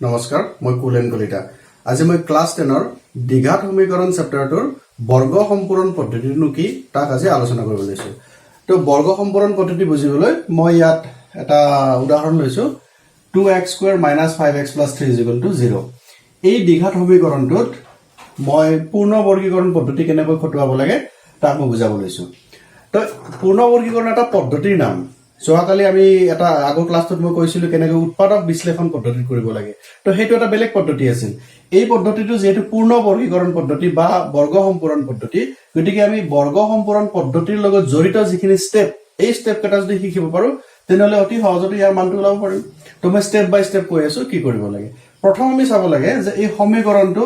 নমস্কাৰ মই কুলেন কলিতা আজি মই ক্লাস 10 দ্বিঘাত সমীকৰণ চেপ্টাৰটোৰ বৰ্গ সম্পূৰণ পদ্ধতিটো কি তাক আজি আলোচনা কৰিব লৈছো তো বৰ্গ সম্পূৰণ পদ্ধতি বুজিবলৈ মই ইয়াত এটা উদাহৰণ লৈছো 2x² - 5x + 3 = 0 এই দ্বিঘাত সমীকৰণটোত মই পূৰ্ণ বৰ্গীকৰণ পদ্ধতি কেনেকৈ খটুৱাব লাগে তাক মই বুজাব লৈছো তো পূৰ্ণ বৰ্গীকৰণ এটা পদ্ধতিৰ নাম যোৱাকালি আমি এটা আগৰ ক্লাছটোত মই কৈছিলো কেনেকৈ উৎপাদক বিশ্লেষণ পদ্ধতি কৰিব লাগে তো হেতু এটা বেলেগ পদ্ধতি আছিল এই পদ্ধতিটো যেহেতু পূৰ্ণ বৰ্গীকৰণ পদ্ধতি বা বৰ্গ সম্পূৰণ পদ্ধতি গতিকে আমি বৰ্গ সম্পূৰণ পদ্ধতিৰ লগত জড়িত যিখিনি স্টেপ এই স্টেপ কেইটা যদি শিকিব পাৰো তেনেহলে অতি সহজতে ইয়াৰ মানটো ওলাব পাৰিম তো মই স্টেপ বাই স্টেপ কৈ আছো কি কৰিব লাগে প্ৰথম আমি চাব লাগে যে এই সমীকৰণটো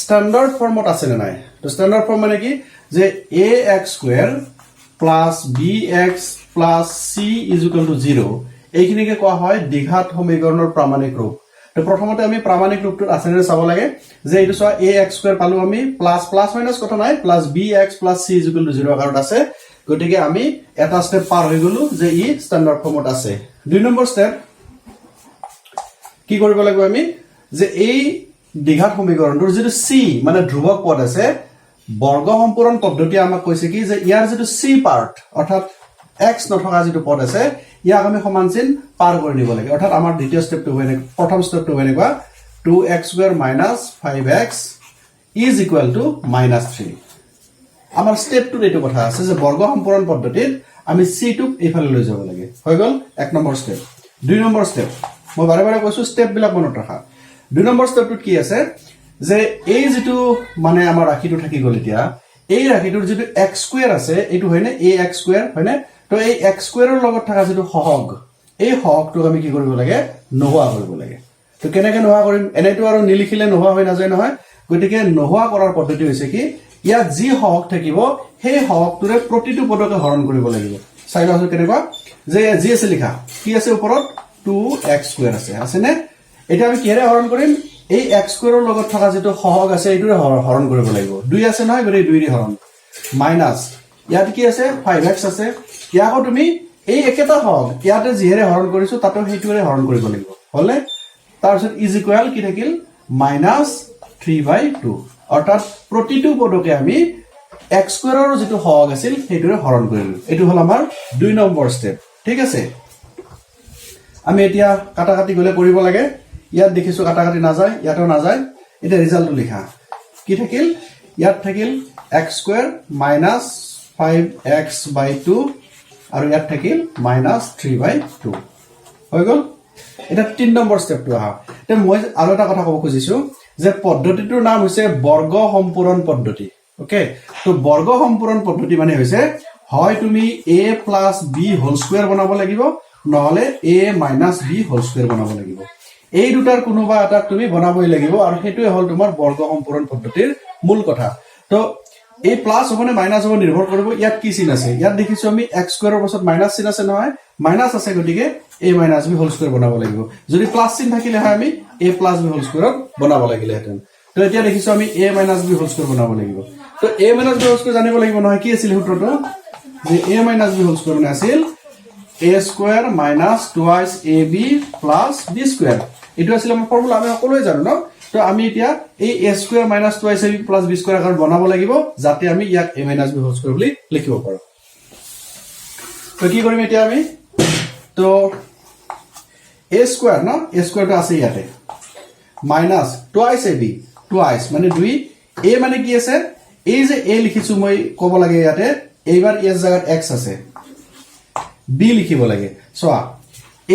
স্ট্যান্ডার্ড ফর্মত আছে না নাই তো স্ট্যান্ডার্ড ফর্ম মানে কি যে ax² plus bx plus c = 0 এইখিনিকে কোৱা হয় দ্বিঘাত সমীকৰণৰ প্ৰামাণিক ৰূপ তো প্ৰথমতে আমি প্ৰামাণিক ৰূপটো আছেনে চাব লাগে যে এইটো চোৱা ax² পালো আমি প্লাস প্লাস মাইনাস কথা নাই প্লাস bx plus c = 0 আকাৰত আছে গতিকে আমি এটা স্টেপ পাৰ হৈ গলো যে ই স্ট্যান্ডাৰ্ড ফৰ্মত আছে দুই নম্বৰ স্টেপ কি কৰিব লাগিব আমি যে এই দ্বিঘাত সমীকৰণটোৰ যেটো c মানে ধ্ৰুৱক পদ আছে বৰ্গ সম্পূৰণ পদ্ধতি আমাক কৈছে কি যে ইয়াৰ যেটো c পাৰ্ট অৰ্থাৎ x নথকা যেটো পদ আছে ইয়াক আমি সমান চিন পাৰ কৰি নিব লাগে অৰ্থাৎ আমাৰ দ্বিতীয় স্টেপটো হয় প্ৰথম স্টেপটো হয় 2x² - 5x = -3 আমাৰ স্টেপটো এইটো কথা আছে যে বৰ্গ সম্পূৰণ পদ্ধতিত আমি c টোক এইফালে লৈ যাব লাগে হৈ গল এক নম্বৰ স্টেপ দুই নম্বৰ স্টেপ মই বাৰে বাৰে কৈছো স্টেপ বিলাক মনত ৰাখা দুই নম্বৰ স্টেপটোত কি আছে যে এই যেটো মানে আমাৰ ৰাশিটো থাকি গল এতিয়া এই ৰাশিটোৰ যেটো x² আছে এটো হয়নে ax² হয়নে তো এই x² ৰ লগত থকা যেটো সহগ এই সহগটো আমি কি কৰিব লাগে নোহোৱা কৰিব লাগে তো কেনেকৈ নোহোৱা কৰিম এনেটো আৰু নিলিখিলে নোহোৱা হৈ নাযায় নহয় গতিকে নোহোৱা কৰাৰ পদ্ধতি হৈছে কি ইয়াত যি সহগ থাকিব সেই সহগটোৰে প্ৰতিটো পদকে হৰণ কৰিব লাগিব চাই লওঁক কেনেকুৱা যে যি আছে লিখা কি আছে ওপৰত 2x² আছে নে এটা আমি কিহেৰে হৰণ কৰিম এই x² ৰ লগত থকা যেটো সহগ আছে এইটোৰে হৰণ কৰিব লাগিব 2 আছে নহয় গৰি 2 ৰে হৰণ মাইনাস ইয়াত কি আছে 5x আছে ইয়াকো তুমি এই একেটা সহগ ইয়াতে যিহেৰে হৰণ কৰিছো তাতো হেতুৰে হৰণ কৰিব লাগিব হলে তাৰ পিছত ইজ ইকুৱেল কি থাকিল -3/2 অৰ্থাৎ প্ৰতিটো পদকে আমি x² ৰ যেটো সহগ আছিল হেতুৰে হৰণ কৰিলো এটো হল আমাৰ 2 নম্বৰ স্টেপ ঠিক আছে আমি এতিয়া কাটাকাটি গলে কৰিব লাগে ইয়াত দেখিছো কাটাকাটি না যায় ইয়াতো না যায় এটা ৰিজাল্টটো লিখা কি থাকিল ইয়াত থাকিল x² - 5x/2 আৰু ইয়াত থাকিল -3/2 হৈ গল এটা 3 নম্বৰ স্টেপটো আহা তে মই আৰু এটা কথা ক'ব খুজিছো যে পদ্ধতিটোৰ নাম হৈছে বৰ্গ সম্পূৰণ পদ্ধতি ওকে তো বৰ্গ সম্পূৰণ পদ্ধতি মানে হৈছে হয় তুমি a + b হোল স্কয়াৰ বনাব লাগিব নহলে a - b হোল স্কয়াৰ বনাব লাগিব এই দুটাৰ কোনোবা এটা তুমি বনাবই লাগিব আৰু হেতুৱে হল তোমাৰ বৰ্গ সম্পূৰণ পদ্ধতিৰ মূল কথা তো এই প্লাস হ'ব নে মাইনাস হ'ব নিৰ্ভৰ কৰিব ইয়াত কি চিন আছে ইয়াত দেখিছো আমি x² ৰ পাছত মাইনাস চিন আছে নহয় মাইনাস আছে গতিকে a - b হোল স্কয়াৰ বনাব লাগিব যদি প্লাস চিন থাকিলে হয় আমি a + b হোল স্কয়াৰ বনাব লাগিলে হেতেন তো এতিয়া দেখিছো আমি a - b হোল স্কয়াৰ বনাব লাগিব তো a - b হোল স্কয়াৰ জানিব লাগিব নহয় কি আছিল সূত্ৰটো যে a - b হোল স্কয়াৰ মানে আছিল a² - 2 ab + b²। এটো আছিল আমাৰ ফৰ্মুলা আমি সকলোৱে জানো ন তো আমি এতিয়া এই a² - 2 ab + b² আকাৰত বনাব লাগিব যাতে আমি ইয়াক a - b হোল স্কয়াৰ বুলি লিখিব পাৰো তো কি কৰিম এতিয়া আমি তো a² ন a² টো আছে ইয়াতে -2 ab 2 মানে 2 a মানে কি আছে এই যে a লিখিছো মই ক'ব লাগে ইয়াতে এইবাৰ ইয়াৰ জায়গাত x আছে b লিখিব লাগে চোৱা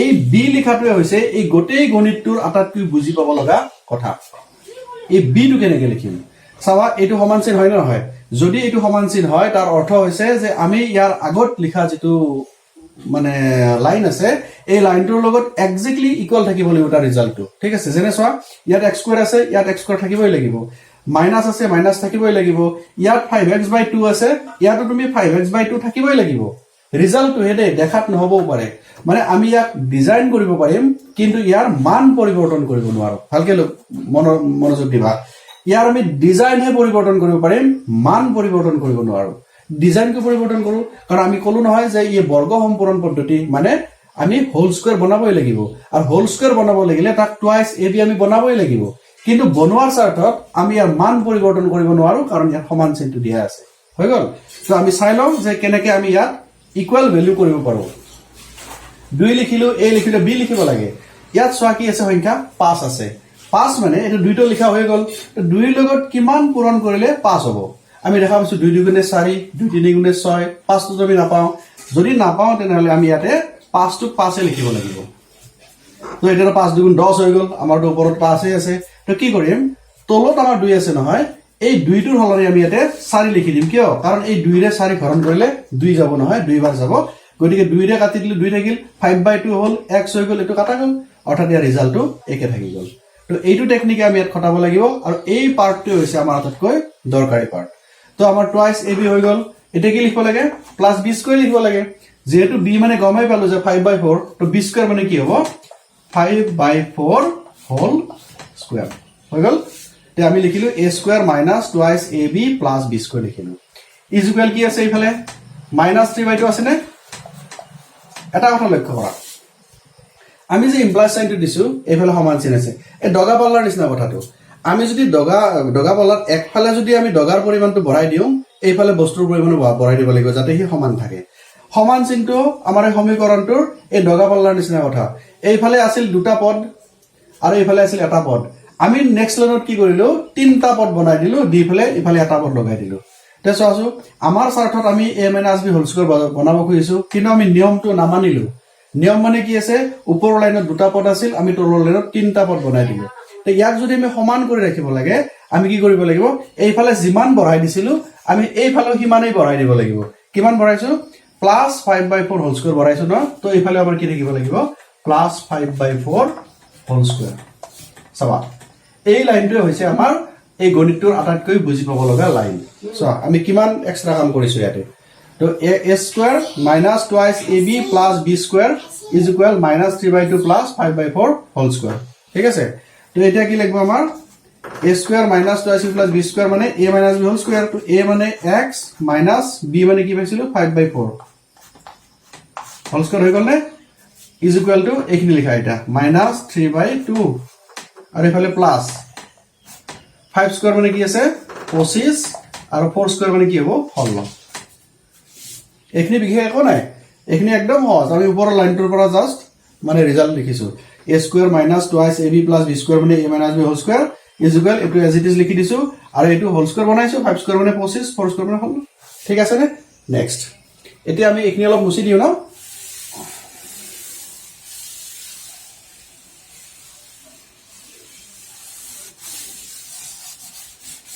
এই b লিখাটোৱে হৈছে এই গোটেই গণিতটোৰ আটাইতকৈ বুজি পাব লগা কথা এই b টো কেনেকৈ লিখিম চাবা এইটো সমান চিন হয় নহয় যদি এইটো সমান চিন হয় তাৰ অৰ্থ হৈছে যে আমি ইয়াৰ আগত লিখা যেটো মানে লাইন আছে এই লাইনটোৰ লগত এক্স্যাক্টলি ইকুয়াল থাকিব লাগিব তাৰ ৰিজাল্টটো ঠিক আছে যেনে চোৱা ইয়াত x² আছে ইয়াত x² থাকিবই লাগিব মাইনাস আছে মাইনাস থাকিবই লাগিব ইয়াত 5x/2 আছে ইয়াতো তুমি 5x/2 থাকিবই লাগিব ৰিজাল্টটো হেডে দেখাত নহবও পাৰে মানে আমি ইয়াক ডিজাইন কৰিব পাৰিম কিন্তু ইয়াৰ মান পৰিৱৰ্তন কৰিব নোৱাৰো ভালকে মনোযোগ দিবা ইয়াৰ আমি ডিজাইন হে পৰিৱৰ্তন কৰিব পাৰিম মান পৰিৱৰ্তন কৰিব নোৱাৰো ডিজাইন কে পৰিৱৰ্তন কৰো কাৰণ আমি কলো নহয় যে এই বৰ্গ সম্পূৰণ পদ্ধতি মানে আমি হোল স্কোয়াৰ বনাবই লাগিব আৰু হোল স্কোয়াৰ বনাব লাগিলে তাক টুৱাইস ab আমি বনাবই লাগিব কিন্তু বনোৱাৰ স্বাৰ্থত আমি ইয়াৰ মান পৰিৱৰ্তন কৰিব নোৱাৰো কাৰণ ইয়াত সমান চিনটো দিয়া আছে হৈ গল তো আমি চাই লওঁ যে কেনেকৈ আমি ইয়াত ইকুৱেল ভ্যালু কৰিব পাৰো 2 লিখিলো a লিখিলো b লিখিব লাগে ইয়াত চোৱা কি আছে সংখ্যা 5 আছে 5 মানে এটো দুইটো লিখা হৈ গল তো 2 লগত কিমান পূৰণ কৰিলে 5 হ'ব আমি দেখা পাইছো 2 2 গুণে 4 2 3 গুণে 6 5 তো আমি নাপাওঁ যদি নাপাওঁ তেনেহলে আমি ইয়াতে 5 টো 5 এ লিখিব লাগিব তো এটা 5 2 গুণ 10 হৈ গল আমাৰ ওপৰত 5 আছে তো কি কৰিম তলত আমাৰ 2 আছে নহয় এই 2 টোৰ হলৰে আমি ইয়াতে 4 লিখি দিম কিয় কাৰণ এই 2 ৰে 4 হৰণ কৰিলে 2 যাব নহয় 2 বাৰ যাব গতিকে 2 ৰে কাটি দিলে 2 থাকিল 5/2 হল x হৈ গল এটো কাটা গল অৰ্থাৎ ইয়াৰ ৰিজাল্টটো একে থাকি গল তো এইটো টেকনিকে আমি ইয়াত খটাব লাগিব আৰু এই পাৰ্টটো হৈছে আমাৰ আটাইতকৈ দৰকাৰী পাৰ্ট তো আমাৰ টুৱাইস ab হৈ গল এটা কি লিখিব লাগে প্লাস b স্কয়াৰ লিখিব লাগে যেহেতু b মানে গমাই পালো যে 5/4 তো b স্কয়াৰ মানে কি হ'ব 5/4 হোল স্কয়াৰ হৈ গল তে আমি লিখিলো a square minus twice ab plus b square লিখিলো ইজ ইকুৱেল কি আছে ইফালে -3/2 আছে নে এটা কথা লক্ষ্য কৰা আমি যে ইমপ্লাইড সাইনটো দিছো এফালে সমান চিন আছে এই ডগা পাল্লাৰ নিচিনা কথাটো আমি যদি ডগা পাল্লাৰ একফালে যদি আমি ডগাৰ পৰিমাণটো বঢ়াই দিও এইফালে বস্তুৰ পৰিমাণটো বঢ়াই দিব লাগিব যাতে হি সমান থাকে সমান চিনটো আমাৰ এই সমীকৰণটোৰ এই ডগা পাল্লাৰ নিচিনা কথা এইফালে আছিল দুটা পদ আৰু এইফালে আছিল এটা পদ আমি নেক্সট লাইনত কি কৰিলো তিনটা পদ বনাই দিলো দিফালে ইফালে এটা পদ লগাই দিলো তে চাওছো আমাৰ স্বাৰ্থত আমি a - b হোল স্কয়াৰ বনাব খুজিছো কিন্তু আমি নিয়মটো নামানিলো নিয়ম মানে কি আছে ওপৰৰ লাইনত দুটা পদ আছিল আমি তলৰ লাইনত তিনটা পদ বনাই দিলো তে ইয়াক যদি আমি সমান কৰি ৰাখিব লাগে আমি কি কৰিব লাগিব এইফালে যিমান বঢ়াই দিছিলো আমি এইফালে সিমানেই বঢ়াই দিব লাগিব কিমান বঢ়াইছো প্লাস 5/4 হোল স্কয়াৰ বঢ়াইছো ন তো এইফালে আমাৰ কি থাকিব লাগিব প্লাস 5/4 হোল স্কয়াৰ চাবা এই লাইনটো হৈছে আমাৰ এই গণিতটোৰ আটাইতকৈ বুজি পাব লগা লাইন সো আমি কিমান এক্সট্ৰা কাম কৰিছো ইয়াতে তো a square minus twice ab plus b square is equal -3/2 plus 5/4 whole square ঠিক আছে তো এটা কি লিখব আমাৰ a square minus twice ab plus b square মানে a - b হোল স্কয়াৰ তো a মানে x মাইনাস b মানে কি পাইছিলো 5/4 হোল স্কয়াৰ হৈ গল নে ইজ ইকুৱেল টু এইখিনি লিখা এটা -3/2 আৰু এফালে প্লাস 5 স্কয়াৰ মানে কি আছে 25 আৰু 4 স্কয়াৰ মানে কি হ'ব 16 এখিনি বিশেষ একো নাই এখিনি একদম সহজ আমি ওপৰৰ লাইনটোৰ পৰা জাস্ট মানে ৰিজাল্ট লিখিছো a square minus twice ab plus b square মানে a - b whole square is equal এটো এজ ইট ইজ লিখি দিছো আৰু এটো হোল স্কয়াৰ বনাইছো 5 স্কয়াৰ মানে 25 4 স্কয়াৰ মানে 16 ঠিক আছে নে নেক্সট এতিয়া আমি এখিনি অলপ মুছি দিও না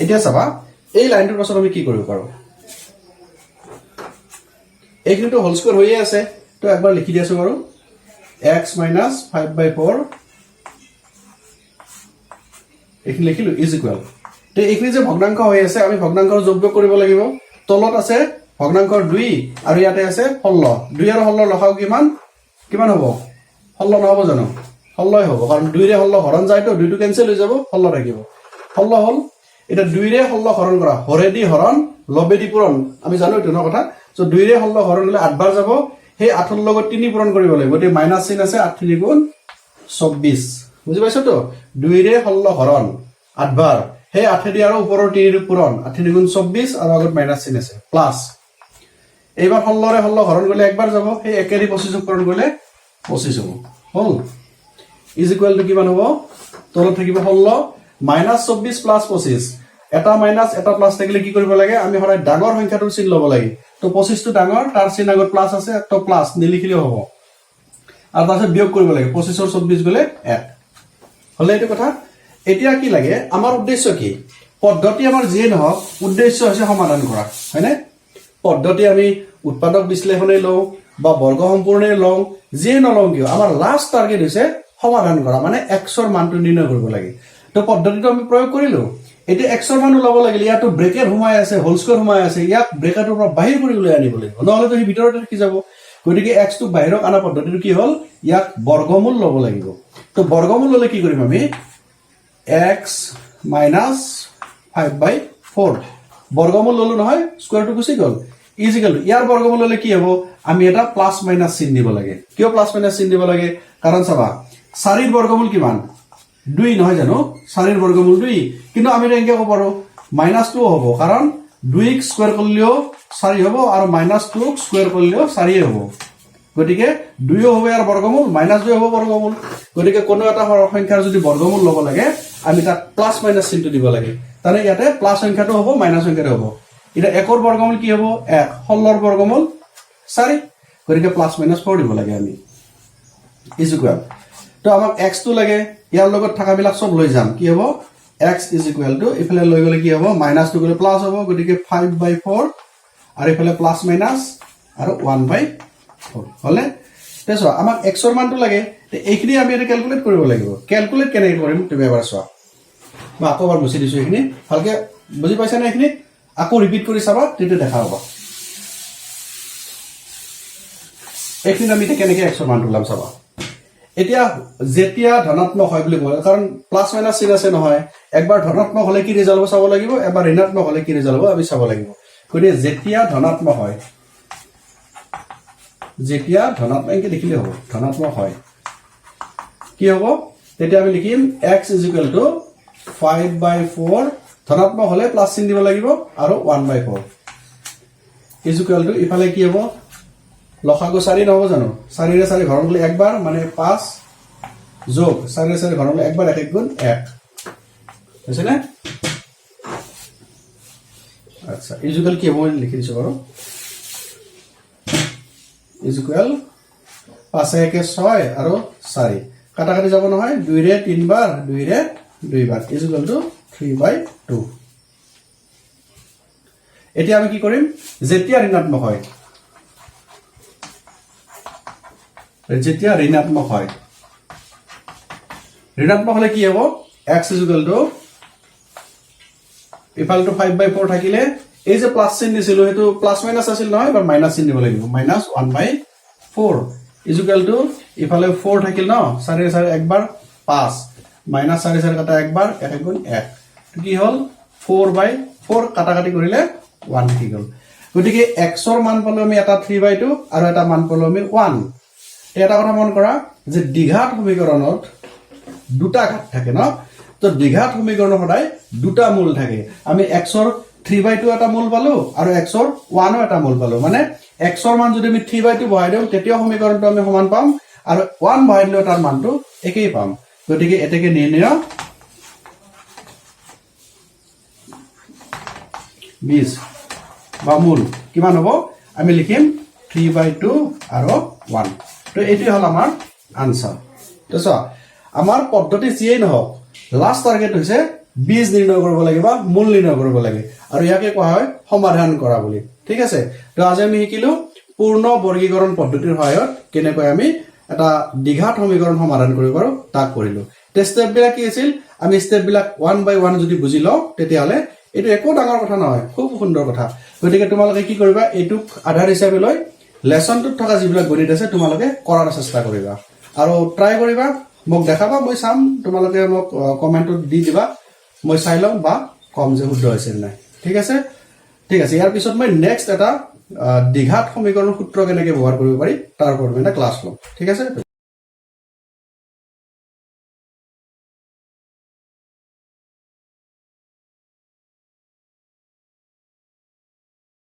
এতিয়া চাবা এই লাইনটোৰ পাছত আমি কি কৰিব পাৰো এইখিনিটো হোল স্কয়াৰ হৈয়ে আছে তো একবাৰ লিখি দিছো বাৰু x - 5/4 এইখিনি লিখিলো ইজ ইকুৱেল তে এইখিনি যে ভগ্নাংশ হৈ আছে আমি ভগ্নাংশৰ যোগ কৰিব লাগিব তলত আছে ভগ্নাংশৰ 2 আৰু ইয়াতে আছে 16 2 আৰু 16 লখাও কিমান হ'ব 16 নহব জানো 16 হ'ব কাৰণ 2 ৰে 16 হৰণ যায় তো 2 টো কেনসেল হৈ যাব 16 থাকিব 16 হল এটা 2 ৰে 16 হৰণ কৰা হৰেদি হৰণ লবেদি পূৰণ আমি জানো এটো ন কথা সো 2 ৰে 16 হৰণ হলে 8 বাৰ যাব হে 8 ৰ লগত 3 পূৰণ কৰিব লাগিব গতে মাইনাস চিন আছে 8 3 গুণ 24 বুজি পাইছো তো 2 ৰে 16 হৰণ 8 বাৰ হে 8 দি আৰু ওপৰৰ 3 ৰ পূৰণ 8 3 গুণ 24 আৰু আগত মাইনাস চিন আছে প্লাস এইবাৰ 16 ৰে 16 হৰণ গলে একবাৰ যাব হে 1 ৰে 25 পূৰণ গলে 25 হ'ব হল ইজ ইকুৱেল টু কিমান হ'ব তলত থাকিব 16 -24 প্লাস 25 এটা মাইনাস এটা প্লাস থাকিলে কি কৰিব লাগে আমি হৰাই ডাঙৰ সংখ্যাটোৰ চিন লব লাগে তো 25 টো ডাঙৰ তাৰ চিন আগত প্লাস আছে তো প্লাস নিলিখিলে হ'ব আৰু তাৰপিছত বিয়োগ কৰিব লাগে 25 ৰ 24 গলে 1 হলে এইটো কথা এতিয়া কি লাগে আমাৰ উদ্দেশ্য কি পদ্ধতি আমাৰ যিয়ে নহওক উদ্দেশ্য হৈছে সমাধান কৰা হয়নে পদ্ধতি আমি উৎপাদক বিশ্লেষণে লও বা বৰ্গ সম্পূৰ্ণে লও যিয়ে নলও কিয় আমাৰ লাষ্ট টাৰ্গেট হৈছে সমাধান কৰা মানে x ৰ মানটো নিৰ্ণয় কৰিব লাগে তো পদ্ধতিটো আমি প্ৰয়োগ কৰিলো এটি x ৰ মান ওলাব লাগিলে ইয়াতো ব্ৰেকেট হুমাই আছে হোল স্কয়াৰ হুমাই আছে ইয়াক ব্ৰেকেটৰ পৰা বাহিৰ কৰি উলাই আনিব লাগিব নহলে তো হি ভিতৰতে থাকি যাব গতিকে x টো বাহিৰক আনা পদ্ধতিটো কি হল ইয়াক বৰ্গমূল লব লাগিব তো বৰ্গমূল ললে কি কৰিম আমি x - 5/4 বৰ্গমূল ললো নহয় স্কয়াৰটো গুছি গল ইজিকেল টু ইয়াৰ বৰ্গমূল হলে কি হ'ব আমি এটা প্লাস মাইনাস চিন দিব লাগে কিয় প্লাস মাইনাস চিন দিব লাগে কাৰণ চাবা 4 ৰ বৰ্গমূল কিমান 2 নহয় জানো 4 ৰ বৰ্গমূল 2 কিন্তু আমি এনেকৈ ক'ব পাৰো -2 হ'ব কাৰণ 2 ক স্কয়াৰ কৰিলেও 4 হ'ব আৰু -2 ক স্কয়াৰ কৰিলেও 4 হ'ব গতিকে 2 হ'ব ইয়াৰ বৰ্গমূল -2 হ'ব বৰ্গমূল গতিকে কোনো এটা সংখ্যাৰ যদি বৰ্গমূল ল'ব লাগে আমি তাক প্লাস মাইনাস চিনটো দিব লাগে তাৰে ইয়াতে প্লাস সংখ্যাটো হ'ব মাইনাস সংখ্যাটো হ'ব এটা 1 ৰ বৰ্গমূল কি হ'ব 1 16 ৰ বৰ্গমূল 4 গতিকে প্লাস মাইনাস 4 দিব লাগে আমি ইজ ইকুৱেল তো আমাক x টো লাগে ইয়াৰ লগত থাকা বিলাক সব লৈ যাম কি হ'ব x ইজ ইকুৱেল টু ইফালে লৈ গলে কি হ'ব মাইনাস টু গলে প্লাস হ'ব গতিকে 5/4 আৰু ইফালে প্লাস মাইনাস আৰু 1/4 হলে তেছো আমাক x ৰ মানটো লাগে তে এইখিনি আমি এটা ক্যালকুলেট কৰিব লাগিব ক্যালকুলেট কেনেকৈ কৰিম তুমি এবাৰ চোৱা মই আকৌ এবাৰ মুছি দিছো এইখিনি ভালকে বুজি পাইছা না এইখিনি আকৌ ৰিপিট কৰি চাবা তেতিয়া দেখা হ'ব এইখিনি আমি কেনেকৈ x ৰ মানটো লাম চাবা এতিয়া যেতিয়া ধনাত্মক হয় বুলি কয় কাৰণ প্লাস মাইনাস চিন আছে নহয় একবাৰ ধনাত্মক হলে কি ৰিজাল্ট হ'ব চাব লাগিব এবাৰ ঋণাত্মক হলে কি ৰিজাল্ট হ'ব আমি চাব লাগিব গতিকে যেতিয়া ধনাত্মক হয় যেতিয়া ধনাত্মক একে লিখিলে হ'ব ধনাত্মক হয় কি হ'ব তেতিয়া আমি লিখিম x = 5/4 ধনাত্মক হলে প্লাস চিন দিব লাগিব আৰু 1/4 = ইফালে কি হ'ব লসাগু 4 নহব জানো 4 ৰে 4 ঘৰৰ গলে একবাৰ মানে 5 যোগ 4 ৰে 4 ঘৰৰ গলে একবাৰ 1 গুণ 1 আছে না আচ্ছা ইজুকেল কি হ'ব লিখি দিছো বাৰু ইজুকেল 5 1 6 আৰু 4 কাটা কাটি যাব নহয় 2 ৰে 3 বাৰ 2 ৰে 2 বাৰ ইজুকেল টু 3/2 এতিয়া আমি কি কৰিম যেতিয়া ঋণাত্মক হয় যেতিয়া ঋণাত্মক হয় ঋণাত্মক হলে কি হ'ব x = ইফালটো 5/4 থাকিলে এই যে প্লাস চিন দিছিলো হেতু প্লাস মাইনাস আছিল নহয় বা মাইনাস চিন দিব লাগিব -1/4 = ইফালে 4 থাকিল ন 4 4 একবাৰ 5 -4 4 কাটা একবাৰ 1 গুণ 1 কি হল 4/4 কাটা কাটি কৰিলে 1 থাকি গল গতিকে x ৰ মান পালো আমি এটা 3/2 আৰু এটা মান পালো আমি 1 এটা কথা মন কৰা যে দ্বিঘাত সমীকৰণত দুটা ঘাত থাকে ন তো দ্বিঘাত সমীকৰণ সদায় দুটা মূল থাকে আমি x ৰ 3/2 এটা মূল পালো আৰু x ৰ 1 এটা মূল পালো মানে x ৰ মান যদি আমি 3/2 বহাই দিও তেতিয়া সমীকৰণটো আমি সমান পাম আৰু 1 বহাই দিলে তাৰ মানটো একেই পাম গতিকে এটাকে নিৰ্ণয় 20 বা মূল কিমান হ'ব আমি লিখিম 3/2 আৰু 1 তো এটি হল আমাৰ আনসাৰ তো সো আমাৰ পদ্ধতি যিয়ে নহওক লাস্ট টাৰ্গেট হৈছে বীজ নিৰ্ণয় কৰিব লাগিব মূল নিৰ্ণয় কৰিব লাগে আৰু ইয়াকে কোৱা হয় সমাধান কৰা বুলি ঠিক আছে তো আজি আমি শিকিলো পূৰ্ণ বৰ্গীকৰণ পদ্ধতিৰ সহায়ত কেনেকৈ আমি এটা দ্বিঘাত সমীকৰণ সমাধান কৰিব পাৰো তাক কৰিলো তে স্টেপ বিলাক কি আছিল আমি স্টেপ বিলাক 1 বাই 1 যদি বুজি লও তেতিয়া হলে এটো একো ডাঙৰ কথা নহয় খুব সুন্দৰ কথা গতিকে তোমালোকে কি কৰিবা এটুক আধাৰ হিচাপে লৈ লেসনটোত থকা যিবিলাক গণিত আছে তোমালোকে কৰাৰ চেষ্টা কৰিবা আৰু ট্ৰাই কৰিবা মোক দেখাবা মই চাম তোমালোকে মোক কমেন্টত দি দিবা মই চাই লম বা কম যে শুদ্ধ হৈছে নাই ঠিক আছে ইয়াৰ পিছত মই নেক্সট এটা দ্বিঘাত সমীকৰণ সূত্ৰ কেনেকৈ ব্যৱহাৰ কৰিব পাৰি তাৰ ওপৰত এটা ক্লাছ লম ঠিক আছে